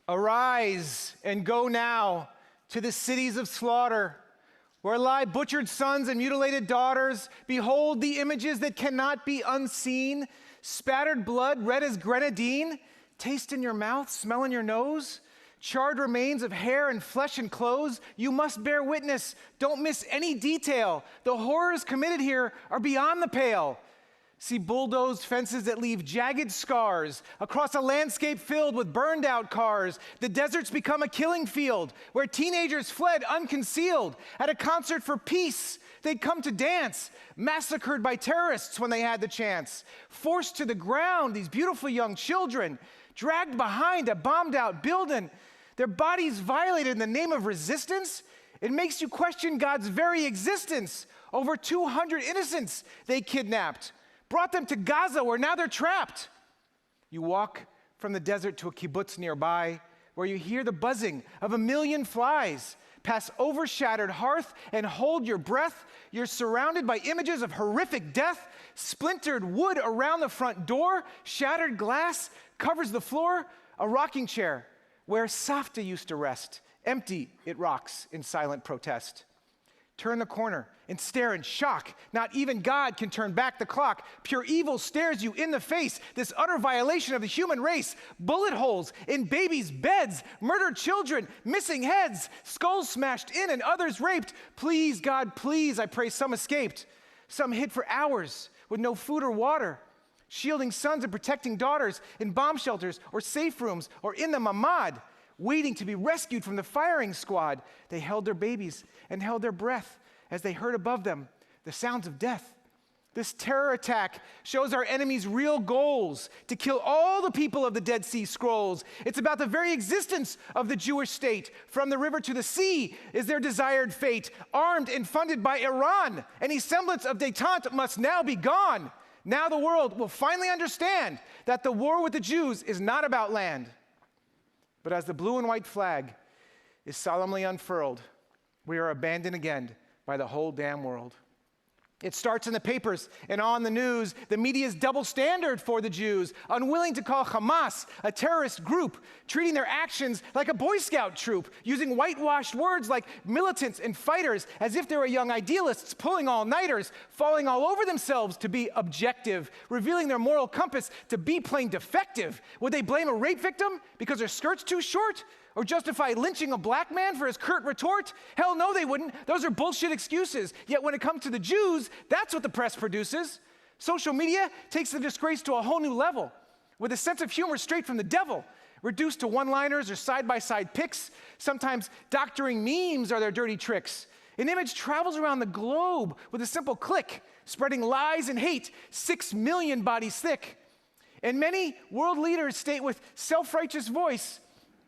Arise and go now to the cities of slaughter, where lie butchered sons and mutilated daughters. Behold the images that cannot be unseen, spattered blood red as grenadine, taste in your mouth, smell in your nose, charred remains of hair and flesh and clothes. You must bear witness. Don't miss any detail. The horrors committed here are beyond the pale. See bulldozed fences that leave jagged scars across a landscape filled with burned out cars. The deserts become a killing field where teenagers fled unconcealed. At a concert for peace, they'd come to dance, massacred by terrorists when they had the chance. Forced to the ground, these beautiful young children, dragged behind a bombed out building, their bodies violated in the name of resistance. It makes you question God's very existence. Over 200 innocents they kidnapped, brought them to Gaza, where now they're trapped. You walk from the desert to a kibbutz nearby, where you hear the buzzing of 1,000,000 flies, pass overshadowed hearth and hold your breath. You're surrounded by images of horrific death. Splintered wood around the front door, shattered glass covers the floor. A rocking chair where Safta used to rest, empty it rocks in silent protest. Turn the corner and stare in shock. Not even God can turn back the clock. Pure evil stares you in the face. This utter violation of the human race. Bullet holes in babies' beds. Murdered children, missing heads. Skulls smashed in and others raped. Please, God, please, I pray some escaped. Some hid for hours with no food or water. Shielding sons and protecting daughters in bomb shelters or safe rooms or in the mamad, waiting to be rescued from the firing squad. They held their babies and held their breath as they heard above them the sounds of death. This terror attack shows our enemies' real goals: to kill all the people of the Dead Sea Scrolls. It's about the very existence of the Jewish state. From the river to the sea is their desired fate. Armed and funded by Iran, any semblance of détente must now be gone. Now the world will finally understand that the war with the Jews is not about land. But as the blue and white flag is solemnly unfurled, we are abandoned again by the whole damn world. It starts in the papers and on the news. The media's double standard for the Jews, unwilling to call Hamas a terrorist group, treating their actions like a Boy Scout troop, using whitewashed words like militants and fighters as if they were young idealists pulling all-nighters, falling all over themselves to be objective, revealing their moral compass to be plain defective. Would they blame a rape victim because her skirt's too short? Or justify lynching a black man for his curt retort? Hell no, they wouldn't. Those are bullshit excuses. Yet when it comes to the Jews, that's what the press produces. Social media takes the disgrace to a whole new level, with a sense of humor straight from the devil, reduced to one-liners or side-by-side pics. Sometimes doctoring memes are their dirty tricks. An image travels around the globe with a simple click, spreading lies and hate 6 million bodies thick. And many world leaders state with self-righteous voice,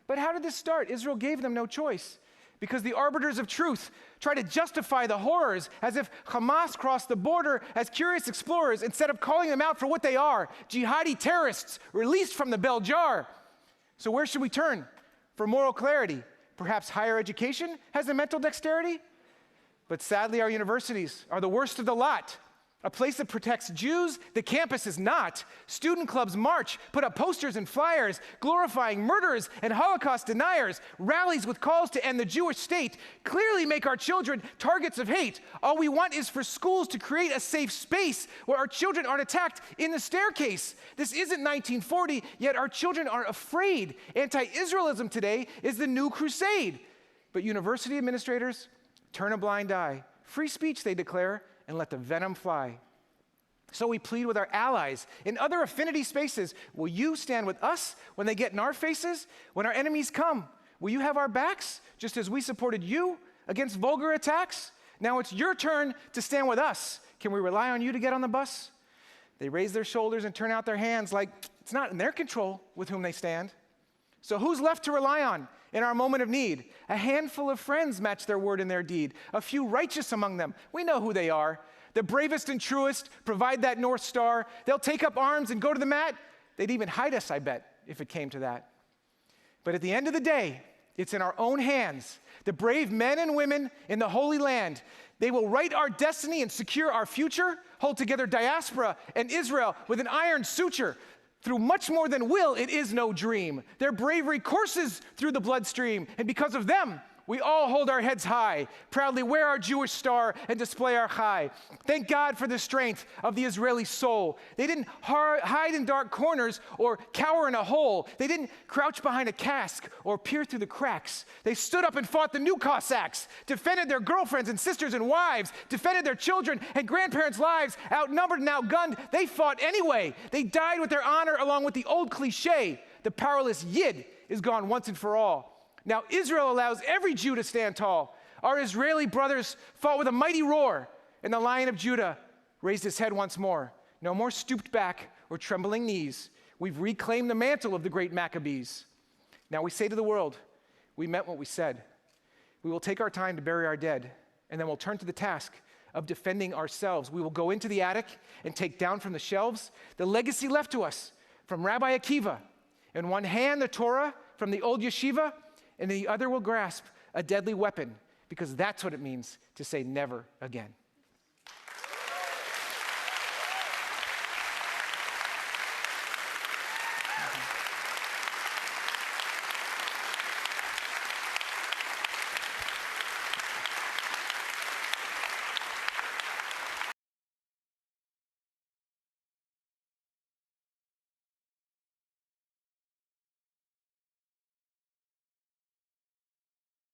but how did this start? Israel gave them no choice, because the arbiters of truth try to justify the horrors as if Hamas crossed the border as curious explorers instead of calling them out for what they are: jihadi terrorists released from the bell jar. So where should we turn for moral clarity? Perhaps higher education has a mental dexterity? But sadly, our universities are the worst of the lot. A place that protects Jews, the campus is not. Student clubs march, put up posters and flyers, glorifying murderers and Holocaust deniers. Rallies with calls to end the Jewish state clearly make our children targets of hate. All we want is for schools to create a safe space where our children aren't attacked in the staircase. This isn't 1940, yet our children are afraid. Anti-Israelism today is the new crusade. But university administrators turn a blind eye. Free speech, they declare, and let the venom fly. So we plead with our allies in other affinity spaces. Will you stand with us when they get in our faces? When our enemies come, will you have our backs, just as we supported you against vulgar attacks? Now it's your turn to stand with us. Can we rely on you to get on the bus? They raise their shoulders and turn out their hands like it's not in their control with whom they stand. So who's left to rely on in our moment of need? A handful of friends match their word and their deed. A few righteous among them. We know who they are. The bravest and truest provide that North Star. They'll take up arms and go to the mat. They'd even hide us, I bet, if it came to that. But at the end of the day, it's in our own hands. The brave men and women in the Holy Land, they will write our destiny and secure our future, hold together diaspora and Israel with an iron suture. Through much more than will, it is no dream. Their bravery courses through the bloodstream, and because of them, we all hold our heads high, proudly wear our Jewish star, and display our chai. Thank God for the strength of the Israeli soul. They didn't hide in dark corners or cower in a hole. They didn't crouch behind a cask or peer through the cracks. They stood up and fought the new Cossacks, defended their girlfriends and sisters and wives, defended their children and grandparents' lives. Outnumbered and outgunned, they fought anyway. They died with their honor along with the old cliche, the powerless Yid is gone once and for all. Now Israel allows every Jew to stand tall. Our Israeli brothers fought with a mighty roar, and the Lion of Judah raised his head once more. No more stooped back or trembling knees. We've reclaimed the mantle of the great Maccabees. Now we say to the world, we meant what we said. We will take our time to bury our dead, and then we'll turn to the task of defending ourselves. We will go into the attic and take down from the shelves the legacy left to us from Rabbi Akiva. In one hand, the Torah from the old yeshiva, and the other will grasp a deadly weapon, because that's what it means to say never again.